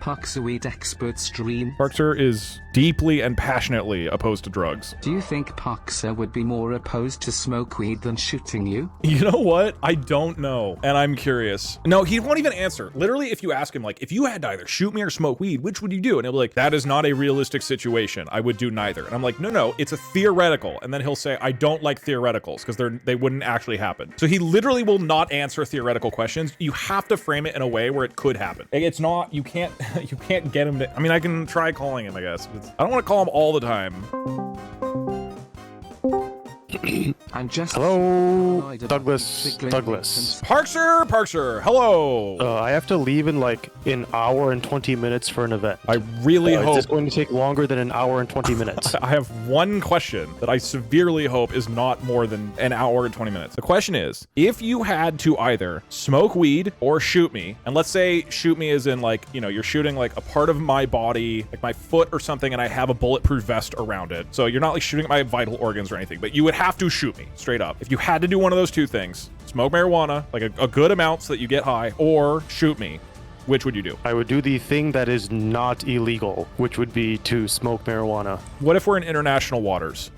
Parkzer weed expert stream. Parkzer is deeply and passionately opposed to drugs. Do you think Parkzer would be more opposed to smoke weed than shooting you? You know what? I don't know. And I'm curious. No, he won't even answer. Literally, if you ask him, like, if you had to either shoot me or smoke weed, which would you do? And he'll be like, that is not a realistic situation. I would do neither. And I'm like, no, it's a theoretical. And then he'll say, I don't like theoreticals because they wouldn't actually happen. So he literally will not answer theoretical questions. You have to frame it in a way where it could happen. It's not, you can't get him to, I mean, I can try calling him, I guess. I don't want to call him all the time. I'm just hello, Douglas. Parkzer, hello. I have to leave in like an hour and 20 minutes for an event. I really hope it's going to take longer than an hour and 20 minutes. I have one question that I severely hope is not more than an hour and 20 minutes. The question is, if you had to either smoke weed or shoot me, and let's say shoot me as in like, you know, you're shooting like a part of my body, like my foot or something, and I have a bulletproof vest around it. So you're not like shooting at my vital organs or anything, but you would have to shoot me straight up. If you had to do one of those two things, smoke marijuana, like a good amount so that you get high, or shoot me, which would you do? I would do the thing that is not illegal, which would be to smoke marijuana. What if we're in international waters?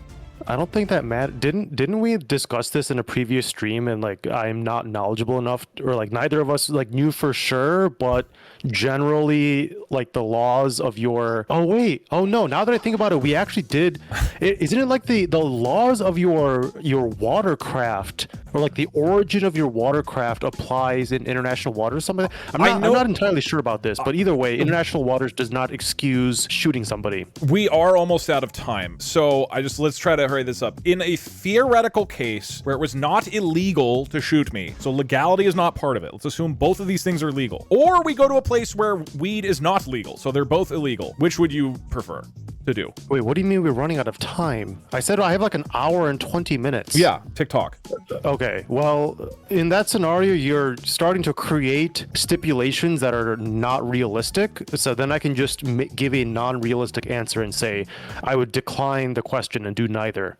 I don't think that matters. Didn't we discuss this in a previous stream, and like I'm not knowledgeable enough, or like neither of us like knew for sure, but generally like the laws of your now that I think about it, we actually did isn't it like the laws of your watercraft, or like the origin of your watercraft applies in international waters or something? I'm not entirely sure about this, but either way, international waters does not excuse shooting somebody. We are almost out of time, so let's try to hurry this up. In a theoretical case where it was not illegal to shoot me, so legality is not part of it, let's assume both of these things are legal, or we go to a place where weed is not legal, so they're both illegal, which would you prefer to do? Wait, what do you mean we're running out of time? I said I have like an hour and 20 minutes. Yeah, TikTok. Okay, well, in that scenario, you're starting to create stipulations that are not realistic, so then I can just give a non-realistic answer and say I would decline the question and do neither.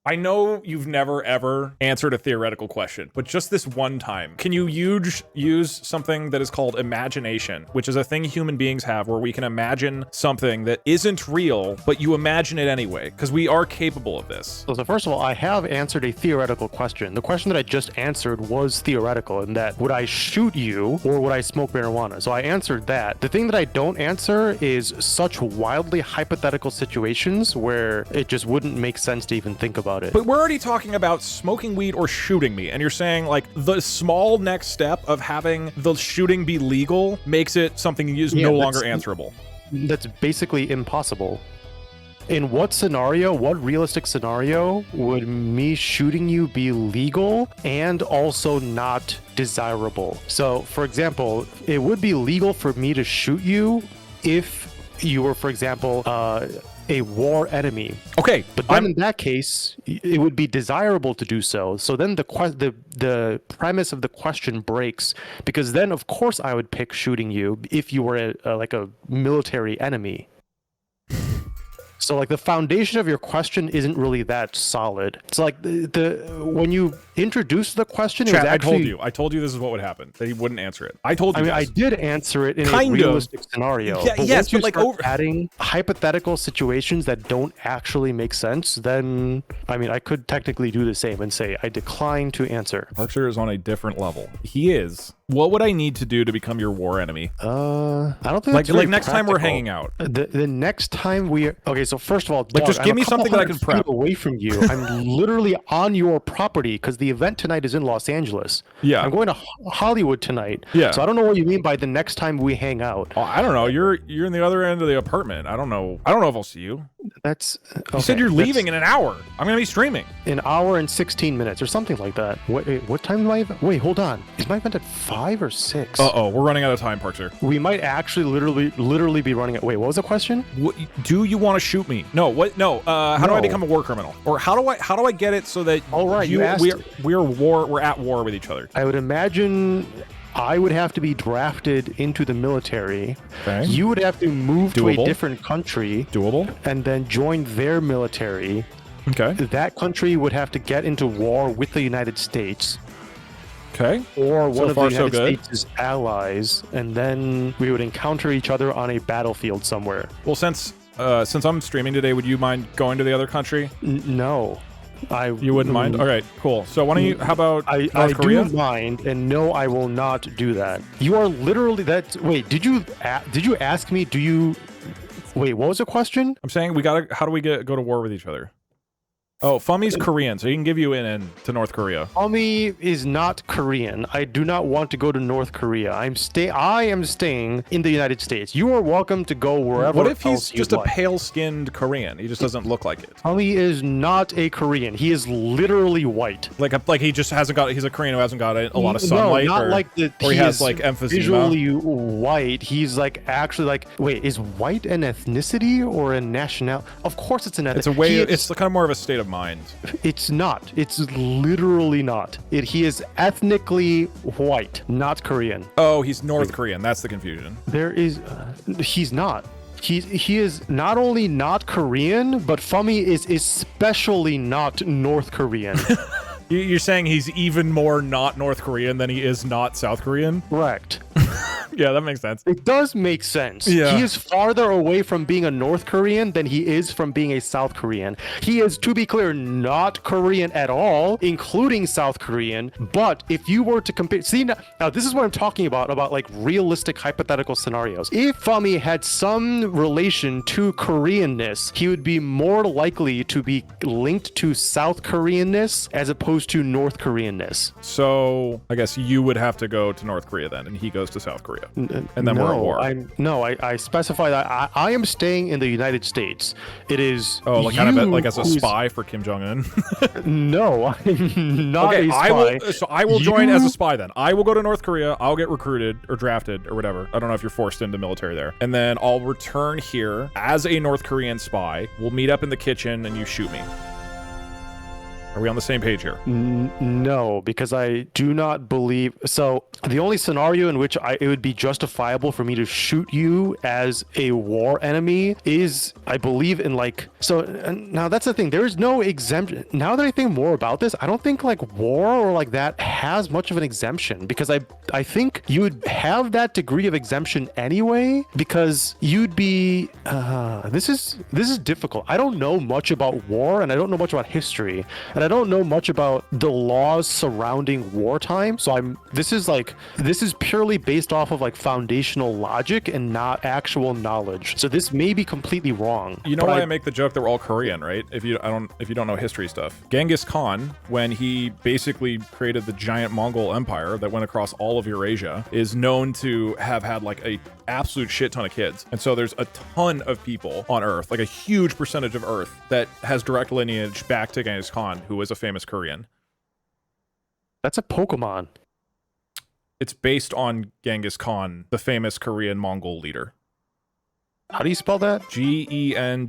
I know you've never ever answered a theoretical question, but just this one time, can you use something that is called imagination, which is a thing human beings have where we can imagine something that isn't real, but you imagine it anyway, because we are capable of this. So first of all, I have answered a theoretical question. The question that I just answered was theoretical, in that would I shoot you or would I smoke marijuana? So I answered that. The thing that I don't answer is such wildly hypothetical situations where it just wouldn't make sense to even think about it. But we're already talking about smoking weed or shooting me, and you're saying like the small next step of having the shooting be legal makes it something no longer answerable. That's basically impossible. In what realistic scenario would me shooting you be legal and also not desirable? So for example, it would be legal for me to shoot you if you were, for example, a war enemy. Okay, but then in that case, it would be desirable to do so. So then the premise of the question breaks, because then of course I would pick shooting you if you were like a military enemy. So like the foundation of your question isn't really that solid. It's like when you introduce the question, Chat, I told you this is what would happen, that he wouldn't answer it. I told you. I did answer it in a realistic scenario. Yeah, but yes, but like adding hypothetical situations that don't actually make sense, then I could technically do the same and say I decline to answer. Parkzer is on a different level. He is. What would I need to do to become your war enemy? I don't think like next time we're hanging out. The next time okay. So first of all, like, just give me something that I can prep away from you. I'm literally on your property because the event tonight is in Los Angeles. Yeah, I'm going to Hollywood tonight. Yeah, so I don't know what you mean by the next time we hang out. Oh, I don't know. You're in the other end of the apartment. I don't know if I'll see you. That's okay. You said you're leaving in an hour. I'm gonna be streaming. An hour and 16 minutes or something like that. What time do I have? Wait, hold on. Is my event at 5 or 6? Uh-oh, we're running out of time, Parkzer. We might actually literally be running out. Wait, what was the question? Do you want to shoot me? No. What? No. How do I become a war criminal? Or how do I get it so that all right, we're at war with each other? I would imagine I would have to be drafted into the military. Okay. You would have to move to a different country. Doable. And then join their military. Okay. That country would have to get into war with the United States. Okay. or one So of far, the so United good. States' allies, and then we would encounter each other on a battlefield somewhere. Well, since I'm streaming today, would you mind going to the other country? No. You wouldn't mind? All right, cool. So why don't you, how about I North Korea? do mind, and no, I will not do that. You are literally that. Wait, did you ask me? Do you? Wait, what was the question? I'm saying how do we go to war with each other? Oh, Fummy's Korean, so he can give you in to North Korea. Fummy is not Korean. I do not want to go to North Korea. I am staying in the United States. You are welcome to go wherever. What if he's else just you'd a like. pale-skinned Korean? He just doesn't look like it. Fummy is not a Korean. He is literally white. Like he just hasn't got. He's a Korean who hasn't got a lot of sunlight. No, not or, like the. Or he has like emphysema. Visually white. He's like actually like. Wait, is white an ethnicity or a nationality? Of course, it's an ethnicity. It's a way. It's kind of more of a state of mind. It's not. It's literally not. He is ethnically white, not Korean. Oh, he's North Korean. That's the confusion. He's not. He is not only not Korean, but Fummy is especially not North Korean. You're saying he's even more not North Korean than he is not South Korean? Correct. Yeah, that makes sense. It does make sense. Yeah. He is farther away from being a North Korean than he is from being a South Korean. He is, to be clear, not Korean at all, including South Korean. But if you were to compare, see, now this is what I'm talking about like realistic hypothetical scenarios. If Fummy had some relation to Koreanness, he would be more likely to be linked to South Koreanness as opposed to North Koreanness. So I guess you would have to go to North Korea then, and he goes to South Korea. And then we're at war. I specify that I am staying in the United States. It is like kind of like as a spy for Kim Jong-un. No, I'm not a spy. I will join as a spy then. I will go to North Korea. I'll get recruited or drafted or whatever. I don't know if you're forced into military there. And then I'll return here as a North Korean spy. We'll meet up in the kitchen and you shoot me. Are we on the same page here? No, because I do not believe. So the only scenario in which it would be justifiable for me to shoot you as a war enemy is, I believe, in like. So now that's the thing. There is no exemption. Now that I think more about this, I don't think like war or like that has much of an exemption, because I think you would have that degree of exemption anyway, because you'd be. This is difficult. I don't know much about war, and I don't know much about history. And I don't know much about the laws surrounding wartime, so this is purely based off of like foundational logic and not actual knowledge. So this may be completely wrong. You know why I make the joke that we're all Korean, right? If you don't know history stuff. Genghis Khan, when he basically created the giant Mongol empire that went across all of Eurasia, is known to have had like a absolute shit ton of kids. And so there's a ton of people on Earth, like a huge percentage of Earth, that has direct lineage back to Genghis Khan, who was a famous Korean. That's a Pokemon. It's based on Genghis Khan, the famous Korean Mongol leader. How do you spell that? Genghis-Khan.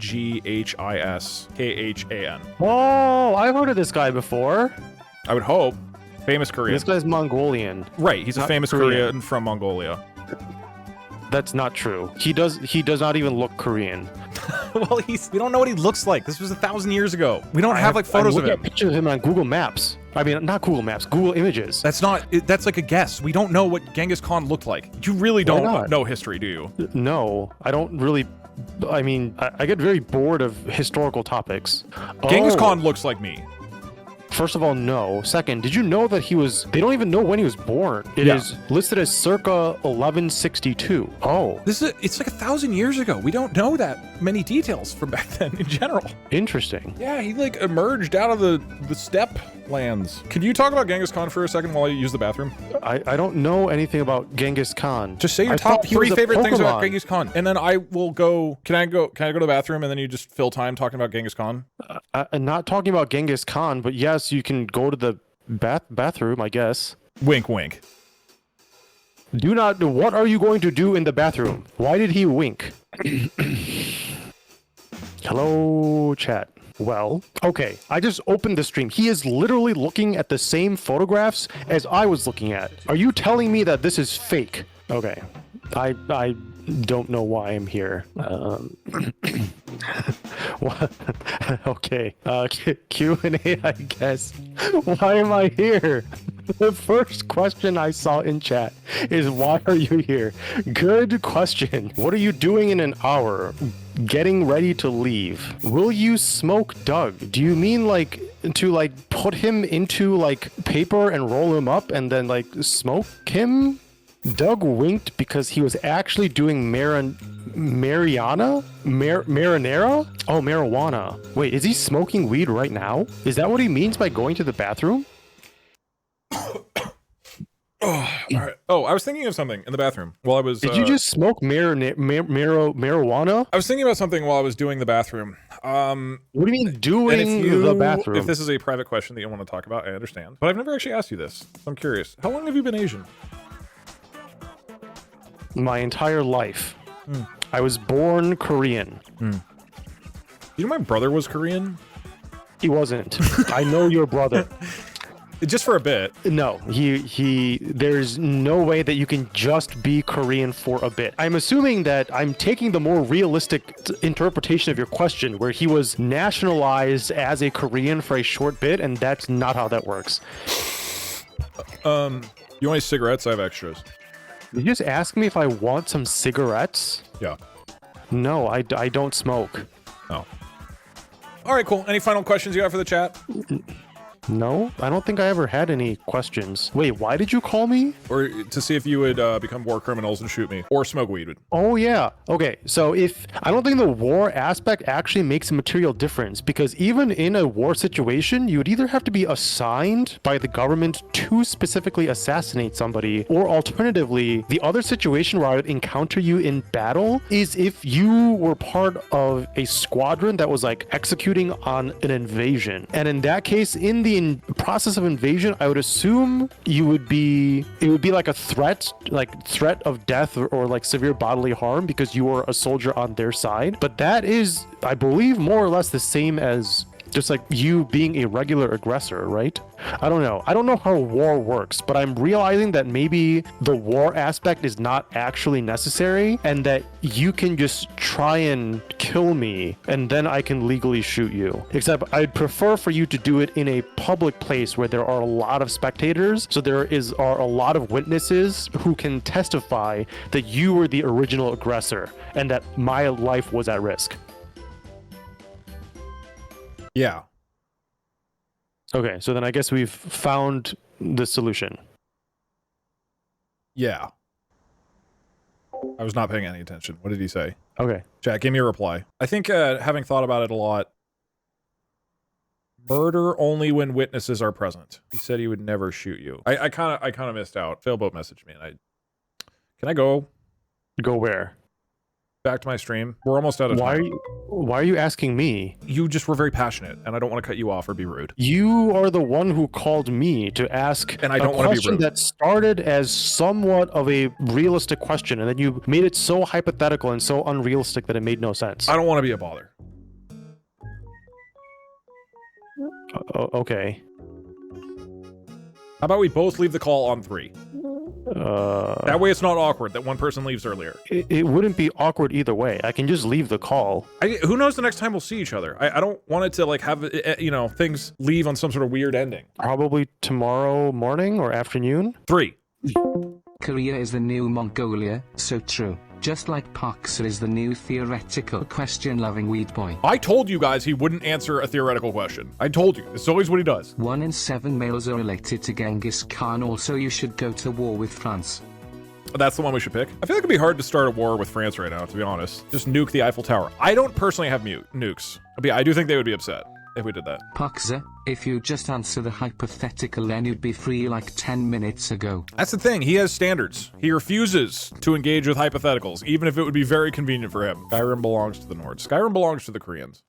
Oh, I've heard of this guy before. I would hope. Famous Korean. This guy's Mongolian. Right, he's a famous Korean from Mongolia. That's not true. He does not even look Korean. Well, we don't know what he looks like. This was 1,000 years ago. We don't have like photos of him. I'm looking at pictures of him on Google Maps. I mean, not Google Maps, Google Images. That's like a guess. We don't know what Genghis Khan looked like. You really don't know history, do you? No, I don't really. I mean, I get very bored of historical topics. Genghis Khan looks like me. First of all, no. Second, did you know that they don't even know when he was born. It is listed as circa 1162. Oh. It's like 1,000 years ago. We don't know that many details from back then in general. Interesting. Yeah, he like emerged out of the steppe lands. Can you talk about Genghis Khan for a second while you use the bathroom? I don't know anything about Genghis Khan. Just say your top 3 favorite things about Genghis Khan, and then I will go. Can I go to the bathroom and then you just fill time talking about Genghis Khan? I'm not talking about Genghis Khan, but yes, you can go to the bathroom, I guess. Wink, wink. Do not. What are you going to do in the bathroom? Why did he wink? Hello, chat. Well, okay, I just opened the stream. He is literally looking at the same photographs as I was looking at. Are you telling me that this is fake? Okay, I don't know why I'm here. Okay, Q&A, I guess. Why am I here? The first question I saw in chat is, why are you here? Good question. What are you doing in an hour? Getting ready to leave. Will you smoke Doug? Do you mean like to like put him into like paper and roll him up and then like smoke him? Doug winked because he was actually doing marinara? Oh, marijuana. Wait, is he smoking weed right now? Is that what he means by going to the bathroom? Oh, all right. Oh, I was thinking of something in the bathroom while I was... Did you just smoke marijuana? I was thinking about something while I was doing the bathroom. What do you mean doing the bathroom? If this is a private question that you want to talk about, I understand. But I've never actually asked you this. So I'm curious. How long have you been Asian? My entire life. I was born Korean. You know my brother was Korean? He wasn't. I know your brother. Just for a bit. No, there's no way that you can just be Korean for a bit. I'm assuming that I'm taking the more realistic interpretation of your question, where he was nationalized as a Korean for a short bit, and that's not how that works. You want any cigarettes? I have extras. Did you just ask me if I want some cigarettes? Yeah. No, I don't smoke. Oh. All right, cool. Any final questions you have for the chat? No, I don't think I ever had any questions. Wait, why did you call me? Or to see if you would become war criminals and shoot me. Or smoke weed. Oh, yeah. Okay, so I don't think the war aspect actually makes a material difference, because even in a war situation, you would either have to be assigned by the government to specifically assassinate somebody, or alternatively, the other situation where I would encounter you in battle is if you were part of a squadron that was like executing on an invasion. And in that case, in the process of invasion, I would assume it would be like a threat of death or like severe bodily harm because you are a soldier on their side. But that is, I believe, more or less the same as just like you being a regular aggressor, right? I don't know. I don't know how war works, but I'm realizing that maybe the war aspect is not actually necessary and that you can just try and kill me and then I can legally shoot you. Except I'd prefer for you to do it in a public place where there are a lot of spectators, so there are a lot of witnesses who can testify that you were the original aggressor and that my life was at risk. Yeah. Okay, so then I guess we've found the solution. Yeah. I was not paying any attention. What did he say? Okay. Jack, give me a reply. I think, having thought about it a lot, murder only when witnesses are present. He said he would never shoot you. I kind of missed out. Failboat messaged me, and can I go? Go where? Back to my stream. We're almost out of time. Why are you asking me? You just were very passionate, and I don't want to cut you off or be rude. You are the one who called me to ask and I don't want to be rude. That started as somewhat of a realistic question, and then you made it so hypothetical and so unrealistic that it made no sense. I don't want to be a bother. Okay. How about we both leave the call on 3? That way it's not awkward that one person leaves earlier. It wouldn't be awkward either way. I can just leave the call. Who knows the next time we'll see each other? I don't want it to like have, things leave on some sort of weird ending. Probably tomorrow morning or afternoon? 3. Korea is the new Mongolia, so true. Just like Parkzer is the new theoretical question-loving weed boy. I told you guys he wouldn't answer a theoretical question. I told you. It's always what he does. 1 in 7 males are related to Genghis Khan. Also, you should go to war with France. That's the one we should pick. I feel like it'd be hard to start a war with France right now, to be honest. Just nuke the Eiffel Tower. I don't personally have nukes. But yeah, I do think they would be upset if we did that. Parkzer, if you just answer the hypothetical, then you'd be free like 10 minutes ago. That's the thing. He has standards. He refuses to engage with hypotheticals, even if it would be very convenient for him. Skyrim belongs to the Nords. Skyrim belongs to the Koreans.